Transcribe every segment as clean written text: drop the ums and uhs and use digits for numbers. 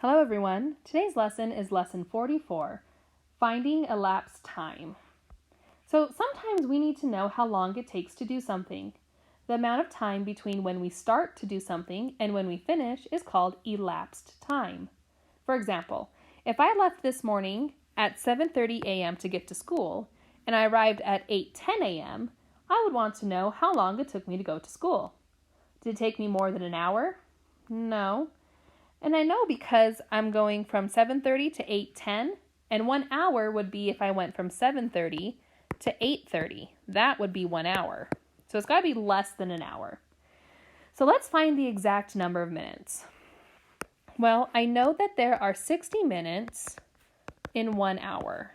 Hello everyone. Today's lesson is lesson 44, Finding Elapsed Time. So sometimes we need to know how long it takes to do something. The amount of time between when we start to do something and when we finish is called elapsed time. For example, if I left this morning at 7:30 a.m. to get to school and I arrived at 8:10 a.m., I would want to know how long it took me to go to school. Did it take me more than an hour? No. And I know because I'm going from 7:30 to 8:10, and 1 hour would be if I went from 7:30 to 8:30. That would be 1 hour. So it's got to be less than an hour. So let's find the exact number of minutes. Well, I know that there are 60 minutes in 1 hour.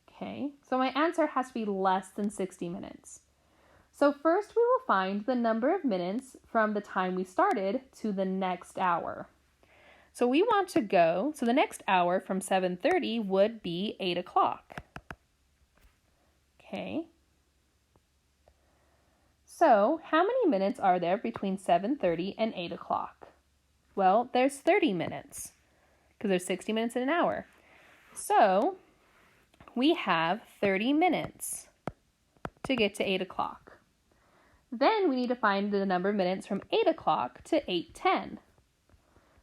Okay, so my answer has to be less than 60 minutes. So first we will find the number of minutes from the time we started to the next hour. So we want to go, so the next hour from 7:30 would be 8 o'clock. Okay. So how many minutes are there between 7:30 and 8 o'clock? Well, there's 30 minutes because there's 60 minutes in an hour. So we have 30 minutes to get to 8 o'clock. Then we need to find the number of minutes from 8 o'clock to 8:10.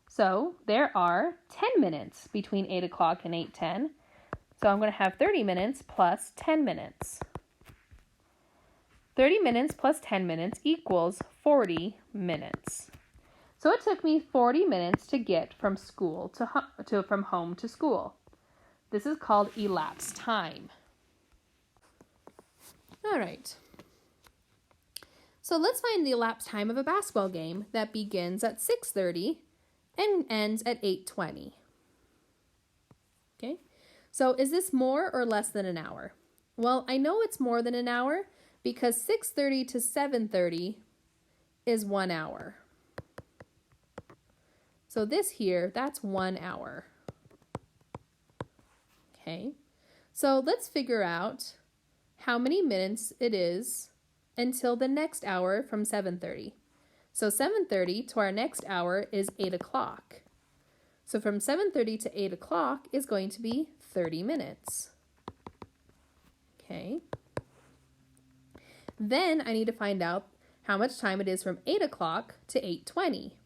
So there are 10 minutes between 8 o'clock and 8:10. So I'm going to have 30 minutes plus 10 minutes. 30 minutes plus 10 minutes equals 40 minutes. So it took me 40 minutes to get from from home to school. This is called elapsed time. All right. So let's find the elapsed time of a basketball game that begins at 6:30 and ends at 8:20. Okay, so is this more or less than an hour? Well, I know it's more than an hour because 6:30 to 7:30 is 1 hour. So this here, that's 1 hour. Okay, so let's figure out how many minutes it is until the next hour from 7:30. So 7:30 to our next hour is 8 o'clock. So from 7:30 to 8 o'clock is going to be 30 minutes. Okay. Then I need to find out how much time it is from 8 o'clock to 8:20.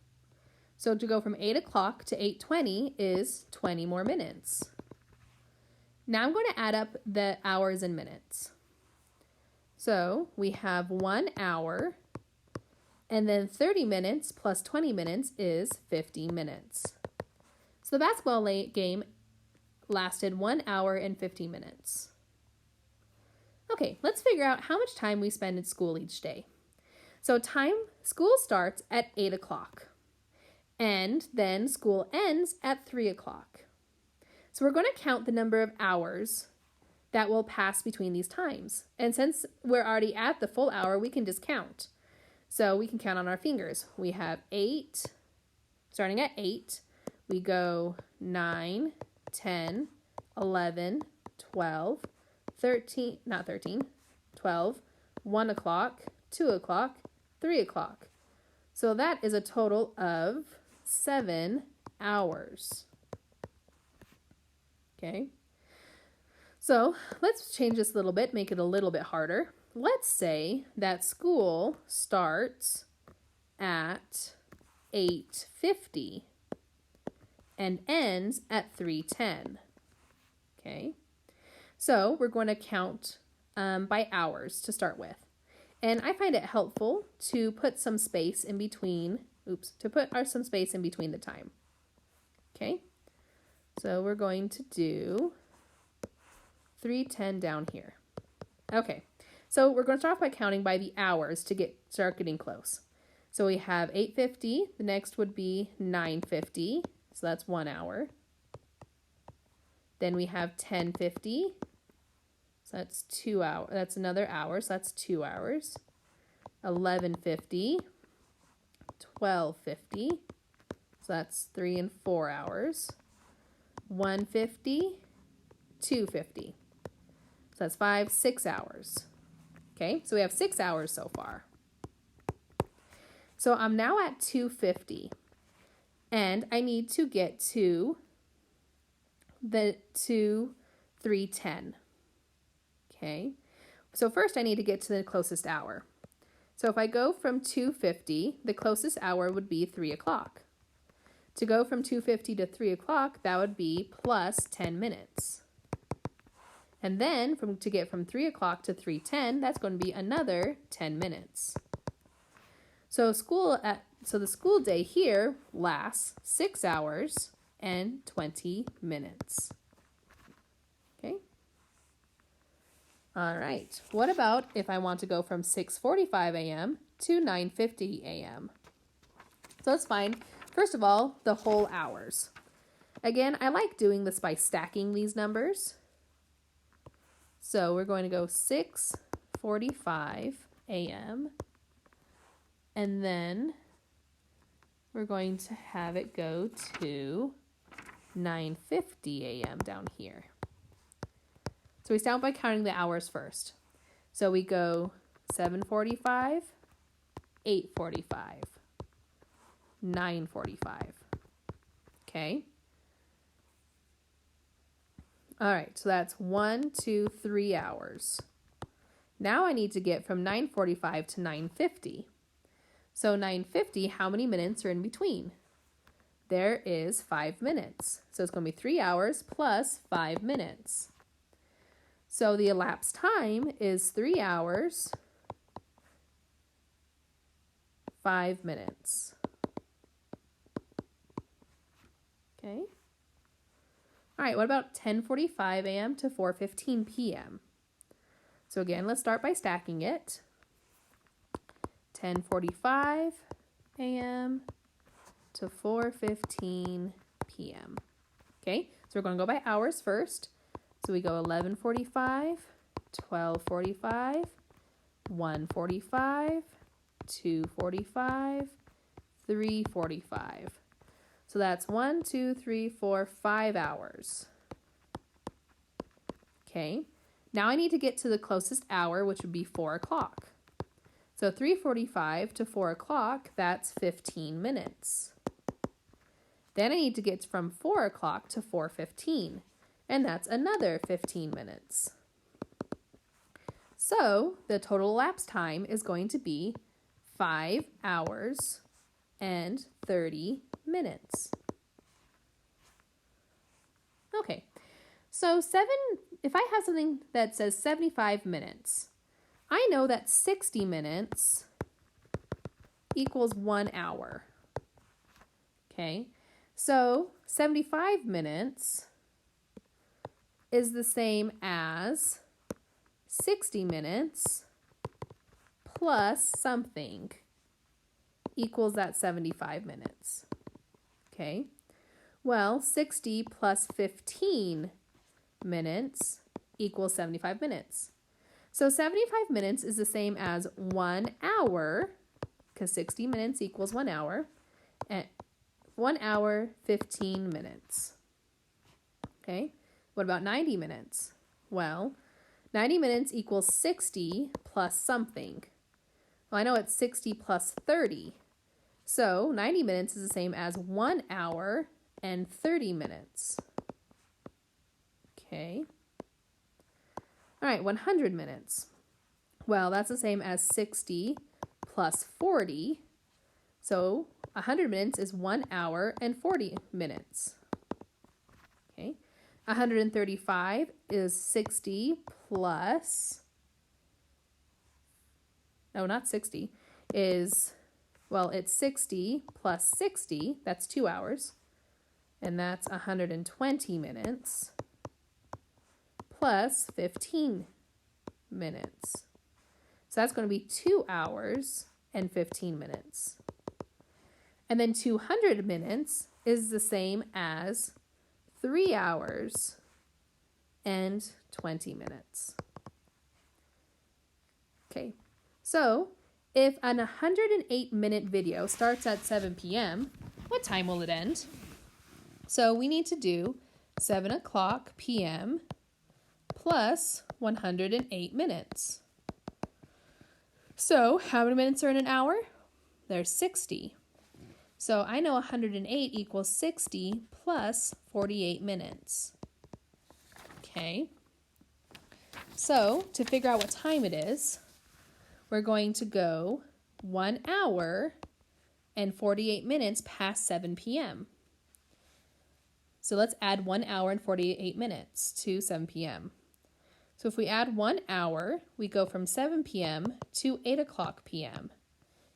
So to go from 8 o'clock to 8:20 is 20 more minutes. Now I'm going to add up the hours and minutes. So we have 1 hour, and then 30 minutes plus 20 minutes is 50 minutes. So the basketball game lasted 1 hour and 50 minutes. Okay, let's figure out how much time we spend in school each day. So school starts at 8 o'clock, and then school ends at 3 o'clock. So we're going to count the number of hours that will pass between these times. And since we're already at the full hour, we can just count. So we can count on our fingers. We have 8, starting at 8, we go 9, 10, 11, 12, 13, 12, 1 o'clock, 2 o'clock, 3 o'clock. So that is a total of 7 hours. Okay. So let's change this a little bit, make it a little bit harder. Let's say that school starts at 8:50 and ends at 3:10. Okay, so we're going to count by hours to start with. And I find it helpful to put some space in between, some space in between the time. Okay, so we're going to do 3:10 down here. Okay, so we're going to start off by counting by the hours to start getting close. So we have 8:50, the next would be 9:50, so that's 1 hour. Then we have 10:50, so that's 2 hours, that's another hour, so that's 2 hours. 11:50, 12:50, so that's 3 and 4 hours. 1:50, 2:50. So that's 5, 6 hours. Okay, so we have 6 hours so far. So I'm now at 2:50. And I need to get to 3:10. Okay. So first I need to get to the closest hour. So if I go from 2:50, the closest hour would be 3 o'clock. To go from 2:50 to 3 o'clock, that would be plus 10 minutes. And then to get from 3 o'clock to 3:10, that's going to be another 10 minutes. So the school day here lasts 6 hours and 20 minutes. Okay. All right. What about if I want to go from 6:45 a.m. to 9:50 a.m.? So let's find, first of all, the whole hours. Again, I like doing this by stacking these numbers. So we're going to go 6:45 a.m. and then we're going to have it go to 9:50 a.m. down here. So we start by counting the hours first. So we go 7:45, 8:45, 9:45. Okay. All right, so that's 1, 2, 3 hours. Now I need to get from 9:45 to 9:50. So 9:50, how many minutes are in between? There is 5 minutes. So it's going to be 3 hours plus 5 minutes. So the elapsed time is 3 hours, 5 minutes. Okay. All right, what about 10:45 a.m. to 4:15 p.m.? So again, let's start by stacking it. 10:45 a.m. to 4:15 p.m. Okay, so we're going to go by hours first. So we go 11:45, 12:45, 1:45, 2:45, 3:45. So that's 1, 2, 3, 4, 5 hours. Okay, now I need to get to the closest hour, which would be 4 o'clock. So 3:45 to 4 o'clock, that's 15 minutes. Then I need to get from 4 o'clock to 4:15, and that's another 15 minutes. So the total elapsed time is going to be 5 hours and 30 minutes. Okay, so if I have something that says 75 minutes, I know that 60 minutes equals 1 hour. Okay, so 75 minutes is the same as 60 minutes plus something equals that 75 minutes. Okay, well, 60 plus 15 minutes equals 75 minutes. So 75 minutes is the same as 1 hour, because 60 minutes equals 1 hour, and 1 hour, 15 minutes. Okay, what about 90 minutes? Well, 90 minutes equals 60 plus something. Well, I know it's 60 plus 30. So 90 minutes is the same as 1 hour and 30 minutes. Okay. All right, 100 minutes. Well, that's the same as 60 plus 40. So 100 minutes is 1 hour and 40 minutes. Okay. 135 is 60 plus, no, not 60, it's 60 plus 60, that's 2 hours, and that's 120 minutes, plus 15 minutes. So that's going to be 2 hours and 15 minutes. And then 200 minutes is the same as 3 hours and 20 minutes. Okay, so if an 108-minute video starts at 7 p.m., what time will it end? So we need to do 7 o'clock p.m. plus 108 minutes. So how many minutes are in an hour? There's 60. So I know 108 equals 60 plus 48 minutes. Okay. So to figure out what time it is, we're going to go 1 hour and 48 minutes past 7 p.m. So let's add 1 hour and 48 minutes to 7 p.m. So if we add 1 hour, we go from 7 p.m. to 8 o'clock p.m.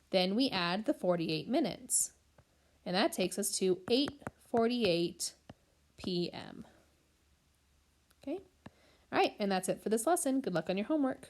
Then we add the 48 minutes. And that takes us to 8:48 p.m. Okay? All right, and that's it for this lesson. Good luck on your homework.